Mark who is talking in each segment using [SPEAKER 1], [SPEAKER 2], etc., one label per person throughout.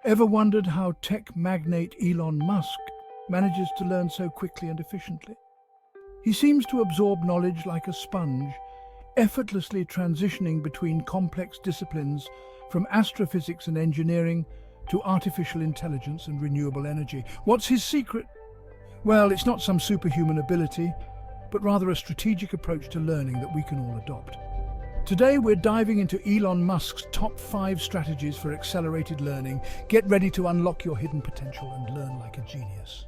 [SPEAKER 1] Ever wondered how tech magnate Elon Musk manages to learn so quickly and efficiently? He seems to absorb knowledge like a sponge, effortlessly transitioning between complex disciplines from astrophysics and engineering to artificial intelligence and renewable energy. What's his secret? Well, it's not some superhuman ability, but rather a strategic approach to learning that we can all adopt. Today, we're diving into Elon Musk's top 5 strategies for accelerated learning. Get ready to unlock your hidden potential and learn like a genius.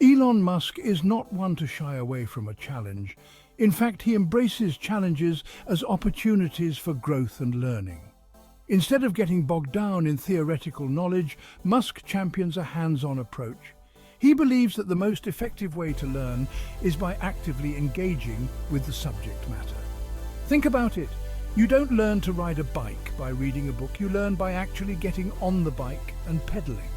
[SPEAKER 1] Elon Musk is not one to shy away from a challenge. In fact, he embraces challenges as opportunities for growth and learning. Instead of getting bogged down in theoretical knowledge, Musk champions a hands-on approach. He believes that the most effective way to learn is by actively engaging with the subject matter. Think about it. You don't learn to ride a bike by reading a book. You learn by actually getting on the bike and pedaling.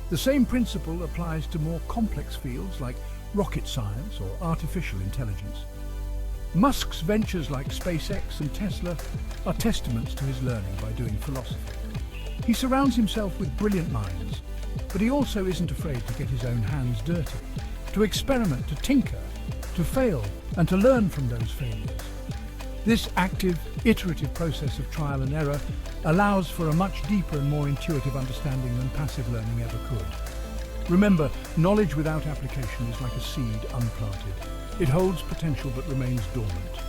[SPEAKER 1] The same principle applies to more complex fields like rocket science or artificial intelligence. Musk's ventures like SpaceX and Tesla are testaments to his learning by doing philosophy. He surrounds himself with brilliant minds, but he also isn't afraid to get his own hands dirty, to experiment, to tinker, to fail, and to learn from those failures. This active, iterative process of trial and error allows for a much deeper and more intuitive understanding than passive learning ever could. Remember, knowledge without application is like a seed unplanted. It holds potential but remains dormant.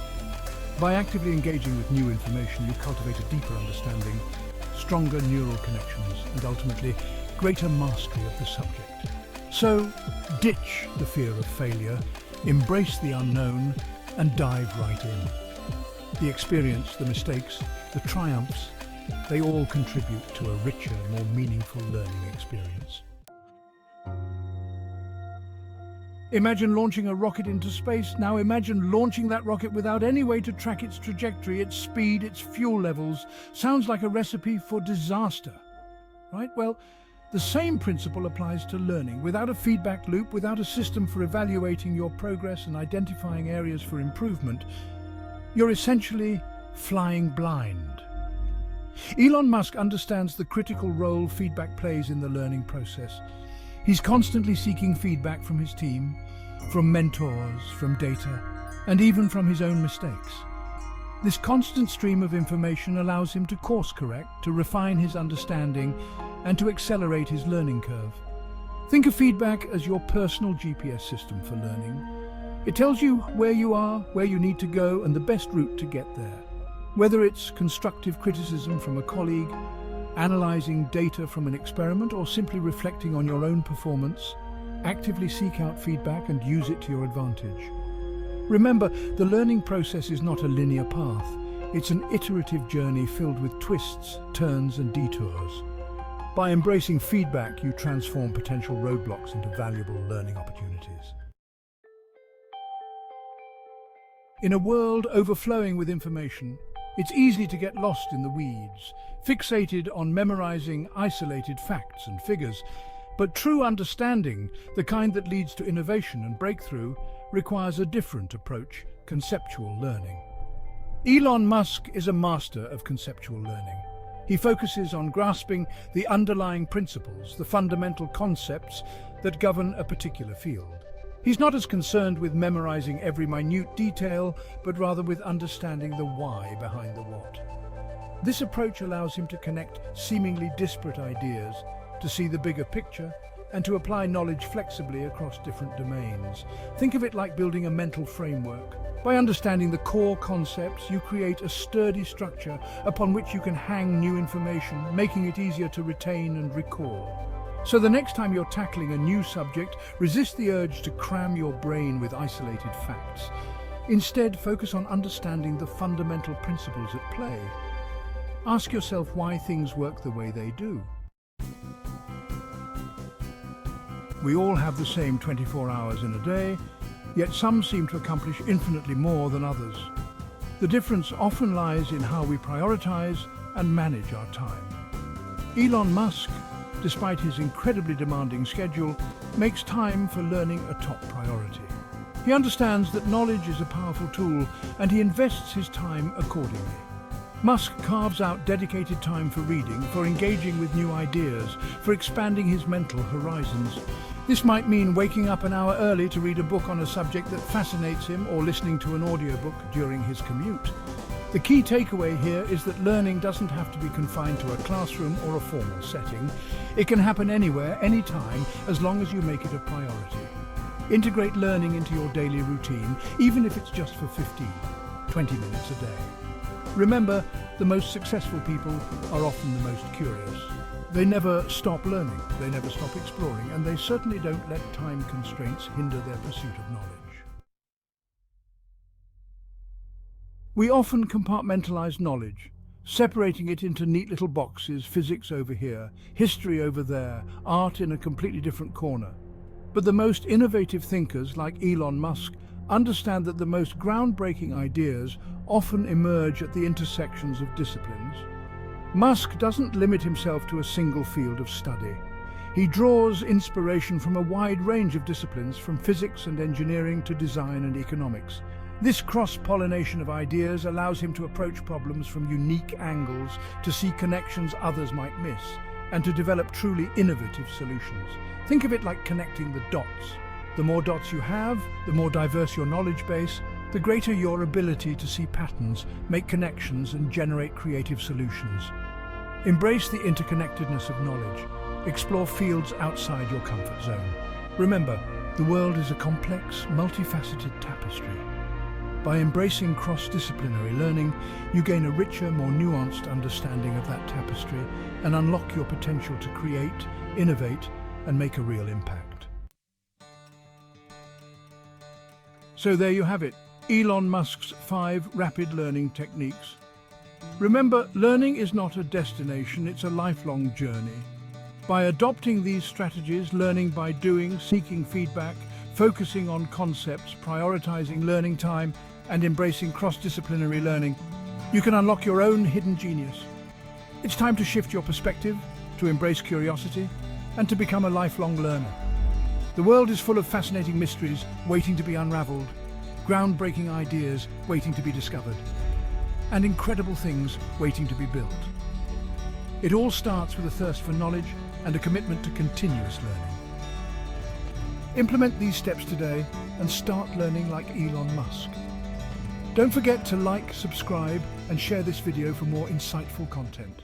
[SPEAKER 1] By actively engaging with new information, you cultivate a deeper understanding, stronger neural connections, and ultimately, greater mastery of the subject. So, ditch the fear of failure, embrace the unknown, and dive right in. The experience, the mistakes, the triumphs, they all contribute to a richer, more meaningful learning experience. Imagine launching a rocket into space. Now imagine launching that rocket without any way to track its trajectory, its speed, its fuel levels. Sounds like a recipe for disaster, right? Well, the same principle applies to learning. Without a feedback loop, without a system for evaluating your progress and identifying areas for improvement, you're essentially flying blind. Elon Musk understands the critical role feedback plays in the learning process. He's constantly seeking feedback from his team, from mentors, from data, and even from his own mistakes. This constant stream of information allows him to course correct, to refine his understanding, and to accelerate his learning curve. Think of feedback as your personal GPS system for learning. It tells you where you are, where you need to go, and the best route to get there. Whether it's constructive criticism from a colleague, analyzing data from an experiment, or simply reflecting on your own performance, actively seek out feedback and use it to your advantage. Remember, the learning process is not a linear path. It's an iterative journey filled with twists, turns, and detours. By embracing feedback, you transform potential roadblocks into valuable learning opportunities. In a world overflowing with information, it's easy to get lost in the weeds, fixated on memorizing isolated facts and figures. But true understanding, the kind that leads to innovation and breakthrough, requires a different approach: conceptual learning. Elon Musk is a master of conceptual learning. He focuses on grasping the underlying principles, the fundamental concepts that govern a particular field. He's not as concerned with memorizing every minute detail, but rather with understanding the why behind the what. This approach allows him to connect seemingly disparate ideas, to see the bigger picture, and to apply knowledge flexibly across different domains. Think of it like building a mental framework. By understanding the core concepts, you create a sturdy structure upon which you can hang new information, making it easier to retain and recall. So the next time you're tackling a new subject, resist the urge to cram your brain with isolated facts. Instead, focus on understanding the fundamental principles at play. Ask yourself why things work the way they do. We all have the same 24 hours in a day, yet some seem to accomplish infinitely more than others. The difference often lies in how we prioritize and manage our time. Elon Musk, despite his incredibly demanding schedule, makes time for learning a top priority. He understands that knowledge is a powerful tool, and he invests his time accordingly. Musk carves out dedicated time for reading, for engaging with new ideas, for expanding his mental horizons. This might mean waking up an hour early to read a book on a subject that fascinates him, or listening to an audiobook during his commute. The key takeaway here is that learning doesn't have to be confined to a classroom or a formal setting. It can happen anywhere, anytime, as long as you make it a priority. Integrate learning into your daily routine, even if it's just for 15, 20 minutes a day. Remember, the most successful people are often the most curious. They never stop learning, they never stop exploring, and they certainly don't let time constraints hinder their pursuit of knowledge. We often compartmentalize knowledge, separating it into neat little boxes: physics over here, history over there, art in a completely different corner. But the most innovative thinkers, like Elon Musk, understand that the most groundbreaking ideas often emerge at the intersections of disciplines. Musk doesn't limit himself to a single field of study. He draws inspiration from a wide range of disciplines, from physics and engineering to design and economics. This cross-pollination of ideas allows him to approach problems from unique angles, to see connections others might miss, and to develop truly innovative solutions. Think of it like connecting the dots. The more dots you have, the more diverse your knowledge base, the greater your ability to see patterns, make connections, and generate creative solutions. Embrace the interconnectedness of knowledge. Explore fields outside your comfort zone. Remember, the world is a complex, multifaceted tapestry. By embracing cross-disciplinary learning, you gain a richer, more nuanced understanding of that tapestry and unlock your potential to create, innovate, and make a real impact. So there you have it, Elon Musk's 5 rapid learning techniques. Remember, learning is not a destination, it's a lifelong journey. By adopting these strategies, learning by doing, seeking feedback, focusing on concepts, prioritizing learning time, and embracing cross-disciplinary learning, you can unlock your own hidden genius. It's time to shift your perspective, to embrace curiosity, and to become a lifelong learner. The world is full of fascinating mysteries waiting to be unraveled, groundbreaking ideas waiting to be discovered, and incredible things waiting to be built. It all starts with a thirst for knowledge and a commitment to continuous learning. Implement these steps today and start learning like Elon Musk. Don't forget to like, subscribe, and share this video for more insightful content.